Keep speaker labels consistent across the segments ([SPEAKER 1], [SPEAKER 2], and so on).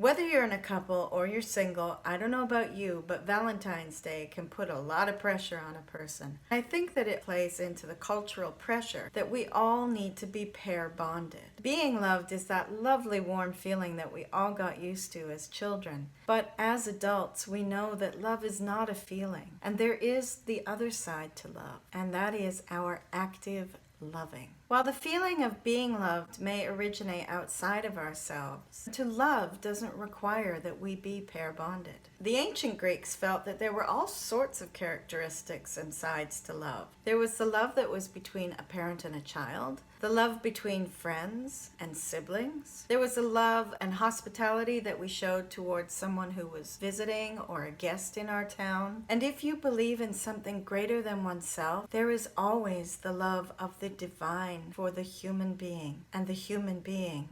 [SPEAKER 1] Whether you're in a couple or you're single, I don't know about you, but Valentine's Day can put a lot of pressure on a person. I think that it plays into the cultural pressure that we all need to be pair bonded. Being loved is that lovely warm feeling that we all got used to as children. But as adults, we know that love is not a feeling, and there is the other side to love, and that is our active loving. While the feeling of being loved may originate outside of ourselves, to love doesn't require that we be pair bonded. The ancient Greeks felt that there were all sorts of characteristics and sides to love. There was the love that was between a parent and a child, the love between friends and siblings. There was the love and hospitality that we showed towards someone who was visiting or a guest in our town. And if you believe in something greater than oneself, there is always the love of the divine for the human being, and the human being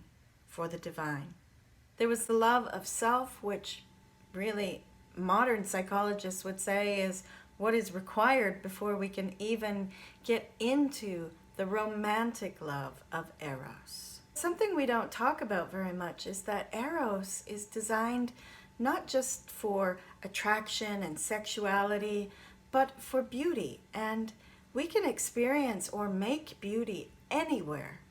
[SPEAKER 1] for the divine. There was the love of self, which really modern psychologists would say is what is required before we can even get into the romantic love of Eros. Something we don't talk about very much is that Eros is designed not just for attraction and sexuality, but for beauty, and we can experience or make beauty anywhere.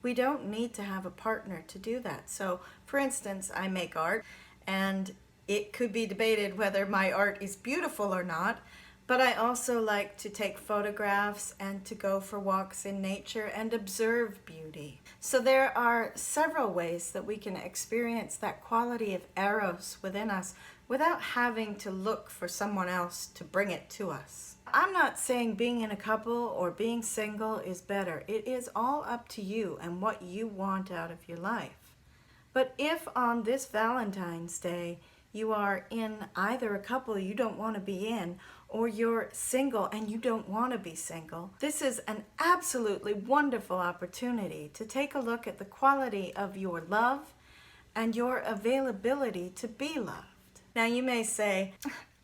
[SPEAKER 1] We don't need to have a partner to do that. So, for instance, I make art, and it could be debated whether my art is beautiful or not, but I also like to take photographs and to go for walks in nature and observe beauty. So there are several ways that we can experience that quality of Eros within us without having to look for someone else to bring it to us. I'm not saying being in a couple or being single is better. It is all up to you and what you want out of your life. But if on this Valentine's Day you are in either a couple you don't want to be in, or you're single and you don't want to be single, this is an absolutely wonderful opportunity to take a look at the quality of your love and your availability to be loved. Now you may say,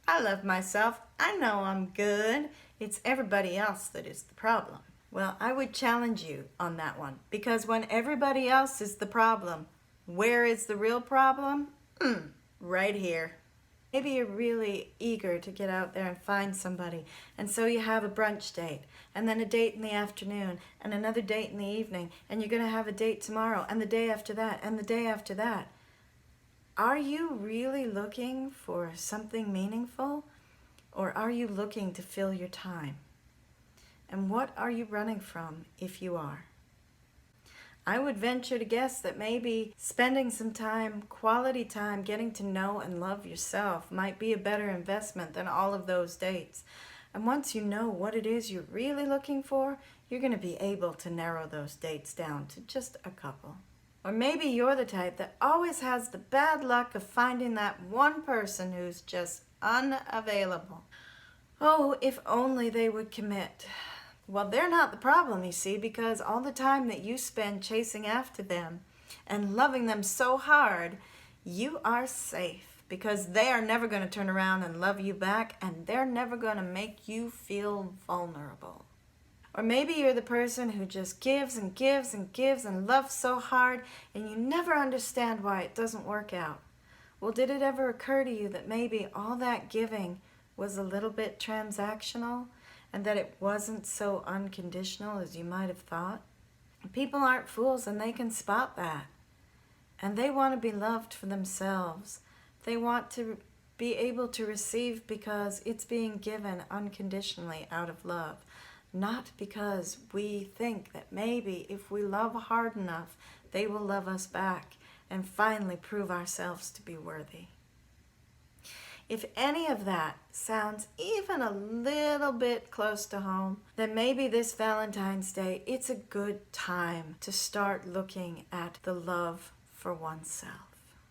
[SPEAKER 1] I love myself, I know I'm good, it's everybody else that is the problem. Well, I would challenge you on that one, because when everybody else is the problem, where is the real problem? Right here. Maybe you're really eager to get out there and find somebody, and so you have a brunch date, and then a date in the afternoon, and another date in the evening, and you're going to have a date tomorrow, and the day after that, and the day after that. Are you really looking for something meaningful, or are you looking to fill your time? And what are you running from if you are? I would venture to guess that maybe spending some time, quality time, getting to know and love yourself might be a better investment than all of those dates. And once you know what it is you're really looking for, you're going to be able to narrow those dates down to just a couple. Or maybe you're the type that always has the bad luck of finding that one person who's just unavailable. Oh, if only they would commit. Well, they're not the problem, you see, because all the time that you spend chasing after them and loving them so hard, you are safe, because they are never going to turn around and love you back, and they're never going to make you feel vulnerable. Or maybe you're the person who just gives and gives and gives and loves so hard, and you never understand why it doesn't work out. Well, did it ever occur to you that maybe all that giving was a little bit transactional, and that it wasn't so unconditional as you might have thought? People aren't fools, and they can spot that. And they want to be loved for themselves. They want to be able to receive because it's being given unconditionally out of love. Not because we think that maybe if we love hard enough, they will love us back and finally prove ourselves to be worthy. If any of that sounds even a little bit close to home, then maybe this Valentine's Day, it's a good time to start looking at the love for oneself.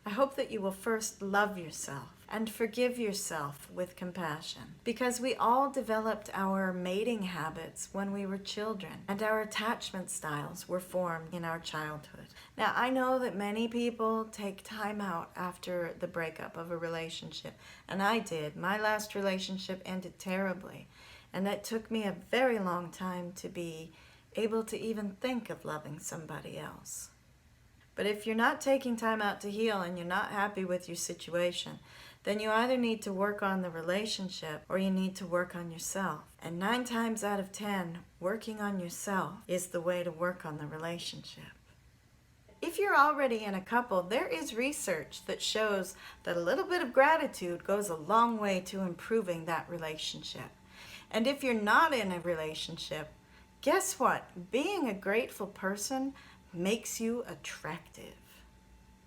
[SPEAKER 1] I hope that you will first love yourself and forgive yourself with compassion, because we all developed our mating habits when we were children, and our attachment styles were formed in our childhood. Now, I know that many people take time out after the breakup of a relationship, and I did. My last relationship ended terribly, and it took me a very long time to be able to even think of loving somebody else. But if you're not taking time out to heal and you're not happy with your situation, then you either need to work on the relationship or you need to work on yourself. And 9 times out of 10, working on yourself is the way to work on the relationship. If you're already in a couple, there is research that shows that a little bit of gratitude goes a long way to improving that relationship. And if you're not in a relationship, guess what? Being a grateful person makes you attractive.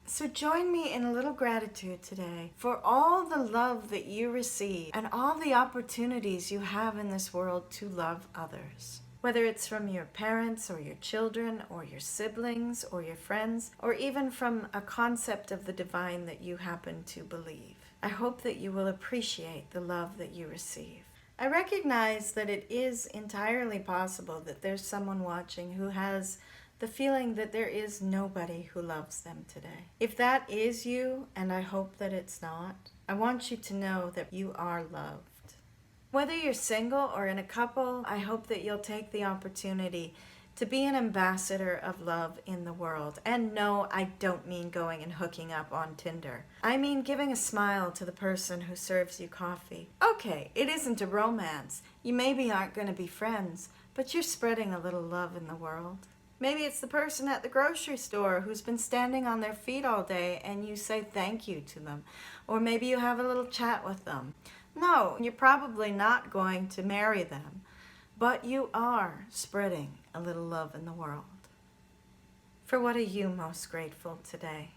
[SPEAKER 1] So join me in a little gratitude today for all the love that you receive and all the opportunities you have in this world to love others. Whether it's from your parents or your children or your siblings or your friends, or even from a concept of the divine that you happen to believe. I hope that you will appreciate the love that you receive. I recognize that it is entirely possible that there's someone watching who has the feeling that there is nobody who loves them today. If that is you, and I hope that it's not, I want you to know that you are loved. Whether you're single or in a couple, I hope that you'll take the opportunity to be an ambassador of love in the world. And no, I don't mean going and hooking up on Tinder. I mean giving a smile to the person who serves you coffee. Okay, it isn't a romance. You maybe aren't going to be friends, but you're spreading a little love in the world. Maybe it's the person at the grocery store who's been standing on their feet all day and you say thank you to them. Or maybe you have a little chat with them. No, you're probably not going to marry them, but you are spreading a little love in the world. For what are you most grateful today?